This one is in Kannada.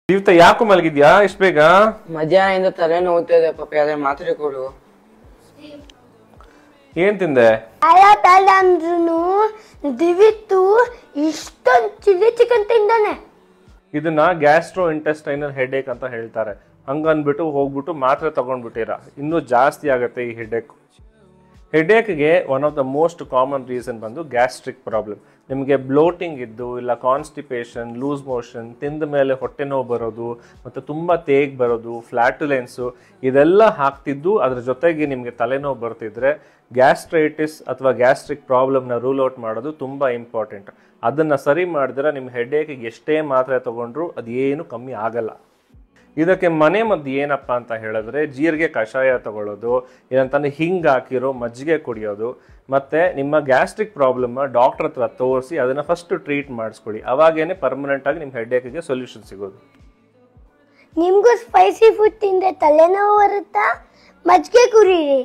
ಜೀವಿತ ಯಾಕೋ ಮಲಗಿದ್ಯಾ ಇಷ್ಟ ಬೇಗ? ಮಧ್ಯಾಹ್ನದಿಂದ ತಲೆ ನೋವ್ತಿದೆ ಪಾಪ, ಯಾವ್ದಾರ ಮಾತ್ರೆ ಕೊಡು. ಏನ್ ತಿಂದೆ? ಅಂದ್ರೂ ದಿವಿತ್ತು ಇಷ್ಟೊಂದು ಚಿಲ್ಲಿ ಚಿಕನ್ ತಿಂದಾನೆ. ಇದನ್ನ ಗ್ಯಾಸ್ಟ್ರೋ ಇಂಟೆಸ್ಟೈನಲ್ ಹೆಡೇಕ್ ಅಂತ ಹೇಳ್ತಾರೆ. ಹಂಗನ್ಬಿಟ್ಟು ಹೋಗ್ಬಿಟ್ಟು ಮಾತ್ರೆ ತಗೊಂಡ್ಬಿಟ್ಟಿರ, ಇನ್ನೂ ಜಾಸ್ತಿ ಆಗುತ್ತೆ ಈ ಹೆಡೇಕ್. ಹೆಡೇಕ್ಗೆ one of the most common reason ಬಂದು ಗ್ಯಾಸ್ಟ್ರಿಕ್ ಪ್ರಾಬ್ಲಮ್. ನಿಮಗೆ ಬ್ಲೋಟಿಂಗ್ ಇದ್ದು, ಇಲ್ಲ ಕಾನ್ಸ್ಟಿಪೇಷನ್, ಲೂಸ್ ಮೋಷನ್, ತಿಂದ ಮೇಲೆ ಹೊಟ್ಟೆ ನೋವು ಬರೋದು, ಮತ್ತು ತುಂಬ ತೇಗ್ ಬರೋದು, ಫ್ಲ್ಯಾಟುಲೆನ್ಸು, ಇದೆಲ್ಲ ಆಗ್ತಿದ್ದು ಅದ್ರ ಜೊತೆಗೆ ನಿಮಗೆ ತಲೆನೋವು ಬರ್ತಿದ್ರೆ ಗ್ಯಾಸ್ಟ್ರೈಟಿಸ್ ಅಥವಾ ಗ್ಯಾಸ್ಟ್ರಿಕ್ ಪ್ರಾಬ್ಲಮ್ನ ರೂಲ್ ಔಟ್ ಮಾಡೋದು ತುಂಬ ಇಂಪಾರ್ಟೆಂಟ್. ಅದನ್ನು ಸರಿ ಮಾಡಿದ್ರೆ ನಿಮ್ಮ ಹೆಡೇಕಿಗೆ ಎಷ್ಟೇ ಮಾತ್ರೆ ತೊಗೊಂಡ್ರು ಅದೇನು ಕಮ್ಮಿ ಆಗಲ್ಲ. ಇದಕ್ಕೆ ಮನೆ ಮದ್ದು ಏನಪ್ಪ ಅಂತ ಹೇಳಿದ್ರೆ ಜೀರಿಗೆ ಕಷಾಯ ತಗೊಳ್ಳೋದು, ಇದಂತಾನೆ ಹಿಂಗೆ ಹಾಕಿರೋ ಮಜ್ಜಿಗೆ ಕುಡಿಯೋದು, ಮತ್ತು ನಿಮ್ಮ ಗ್ಯಾಸ್ಟ್ರಿಕ್ ಪ್ರಾಬ್ಲಮ್ನ ಡಾಕ್ಟರ್ ಹತ್ರ ತೋರಿಸಿ ಅದನ್ನು ಫಸ್ಟ್ ಟ್ರೀಟ್ ಮಾಡಿಸ್ಕೊಳ್ಳಿ. ಅವಾಗೇನೆ ಪರ್ಮನೆಂಟಾಗಿ ನಿಮ್ಮ ಹೆಡೇಕಿಗೆ ಸೊಲ್ಯೂಷನ್ ಸಿಗೋದು. ನಿಮಗೂ ಸ್ಪೈಸಿ ಫುಡ್ ತಿಂದರೆ ತಲೆನೋವು ಬರುತ್ತಾ? ಮಜ್ಜಿಗೆ ಕುಡೀರಿ.